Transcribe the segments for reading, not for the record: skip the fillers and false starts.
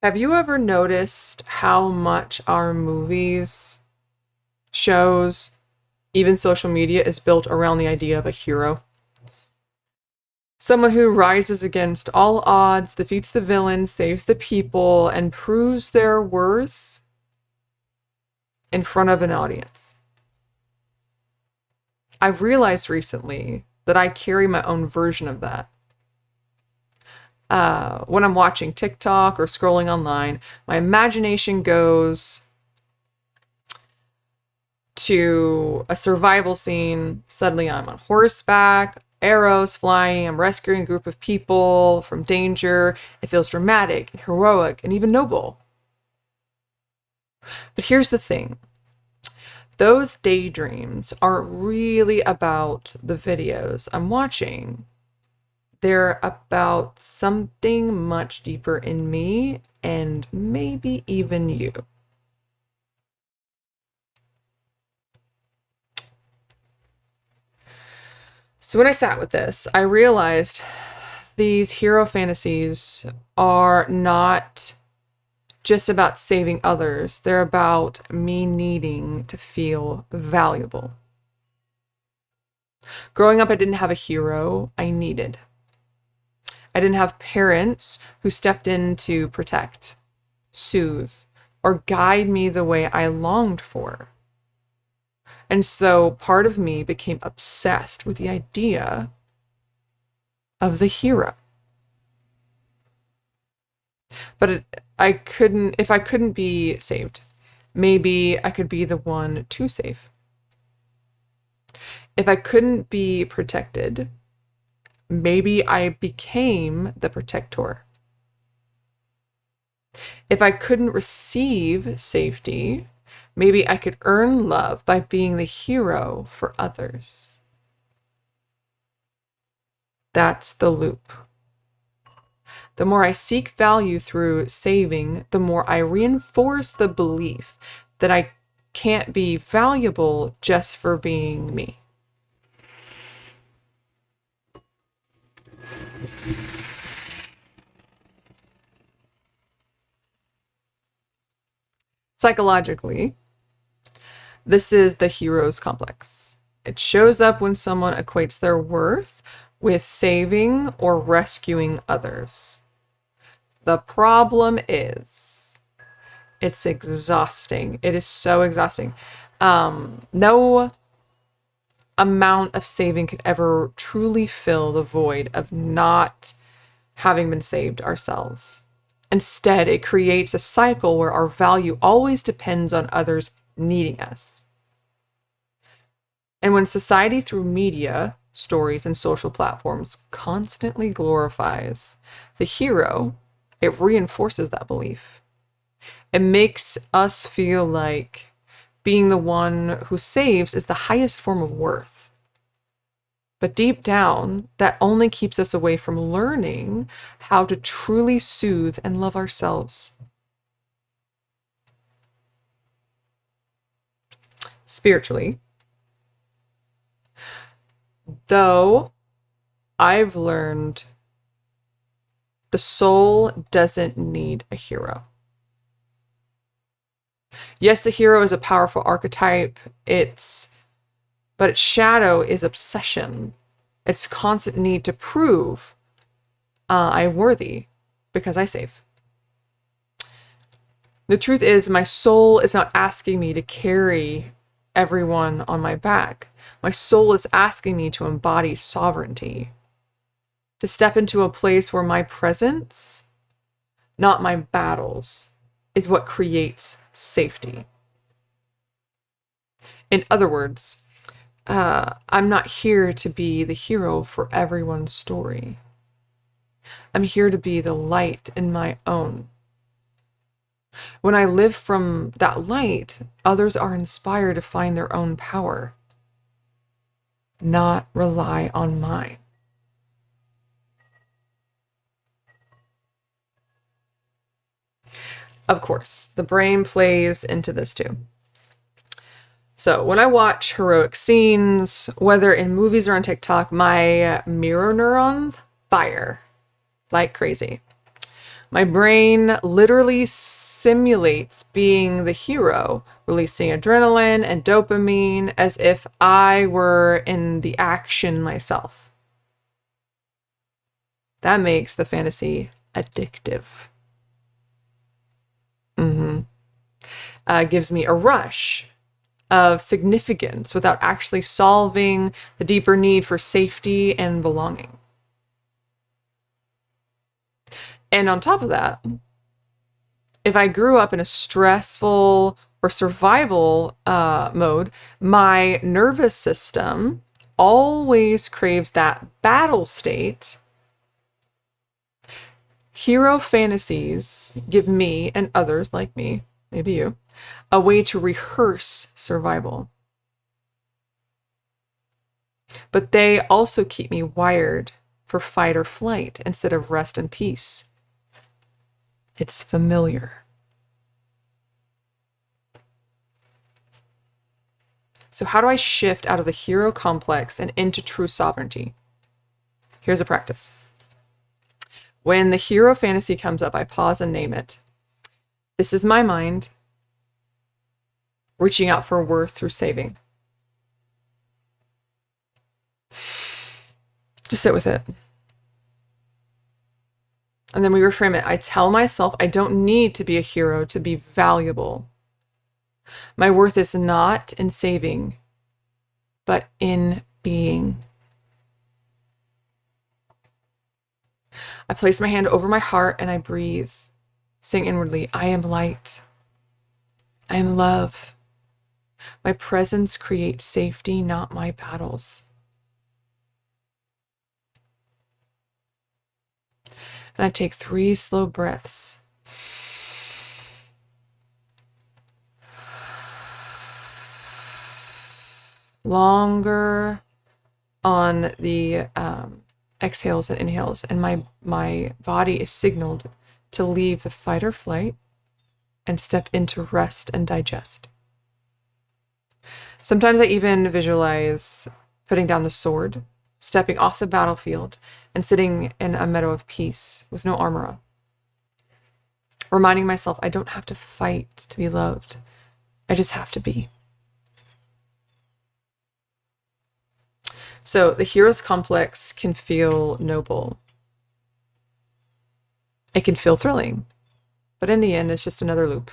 Have you ever noticed how much our movies, shows, even social media is built around the idea of a hero? Someone who rises against all odds, defeats the villain, saves the people, and proves their worth in front of an audience. I've realized recently that I carry my own version of that. When I'm watching TikTok or scrolling online, my imagination goes to a survival scene. Suddenly I'm on horseback, arrows flying, I'm rescuing a group of people from danger. It feels dramatic and heroic and even noble. But here's the thing. Those daydreams aren't really about the videos I'm watching. They're about something much deeper in me and maybe even you. So when I sat with this, I realized these hero fantasies are not just about saving others. They're about me needing to feel valuable. Growing up, I didn't have a hero I needed. I didn't have parents who stepped in to protect, soothe, or guide me the way I longed for. And so part of me became obsessed with the idea of the hero. But if I couldn't be saved, maybe I could be the one to save. If I couldn't be protected, maybe I became the protector. If I couldn't receive safety, maybe I could earn love by being the hero for others. That's the loop. The more I seek value through saving, the more I reinforce the belief that I can't be valuable just for being me. Psychologically, this is the hero's complex. It shows up when someone equates their worth with saving or rescuing others. The problem is, it's exhausting. It is so exhausting. No amount of saving could ever truly fill the void of not having been saved ourselves. Instead, it creates a cycle where our value always depends on others needing us. And when society, through media, stories, and social platforms, constantly glorifies the hero, it reinforces that belief. It makes us feel like being the one who saves is the highest form of worth. But deep down, that only keeps us away from learning how to truly soothe and love ourselves. Spiritually, though, I've learned the soul doesn't need a hero. Yes, the hero is a powerful archetype. But its shadow is obsession. Its constant need to prove I'm worthy because I save. The truth is, my soul is not asking me to carry everyone on my back. My soul is asking me to embody sovereignty, to step into a place where my presence, not my battles, is what creates safety. In other words, I'm not here to be the hero for everyone's story. I'm here to be the light in my own. When I live from that light, others are inspired to find their own power, not rely on mine. Of course, the brain plays into this too. So when I watch heroic scenes, whether in movies or on TikTok, my mirror neurons fire like crazy. My brain literally simulates being the hero, releasing adrenaline and dopamine as if I were in the action myself. That makes the fantasy addictive. Gives me a rush of significance without actually solving the deeper need for safety and belonging. And on top of that, if I grew up in a stressful or survival mode, my nervous system always craves that battle state. Hero fantasies give me and others like me, maybe you, a way to rehearse survival. But they also keep me wired for fight or flight instead of rest and peace. It's familiar. So how do I shift out of the hero complex and into true sovereignty? Here's a practice. When the hero fantasy comes up, I pause and name it. This is my mind reaching out for worth through saving. Just sit with it. And then we reframe it. I tell myself I don't need to be a hero to be valuable. My worth is not in saving, but in being. I place my hand over my heart and I breathe, saying inwardly, I am light. I am love. My presence creates safety, not my battles. And I take 3 slow breaths. Longer on the exhales and inhales, and my body is signaled to leave the fight or flight and step into rest and digest. Sometimes I even visualize putting down the sword, stepping off the battlefield, and sitting in a meadow of peace with no armor on. Reminding myself I don't have to fight to be loved. I just have to be. So the hero's complex can feel noble. It can feel thrilling, but in the end, it's just another loop.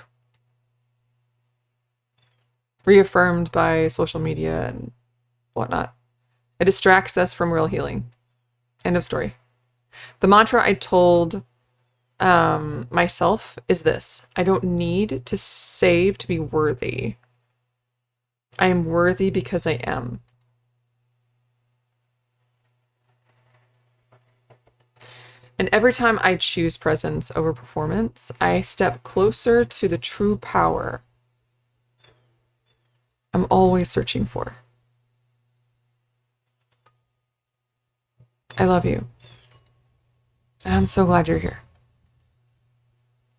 Reaffirmed by social media and whatnot. It distracts us from real healing. End of story. The mantra I told myself is this: I don't need to save to be worthy. I am worthy because I am. And every time I choose presence over performance, I step closer to the true power I'm always searching for. I love you. And I'm so glad you're here.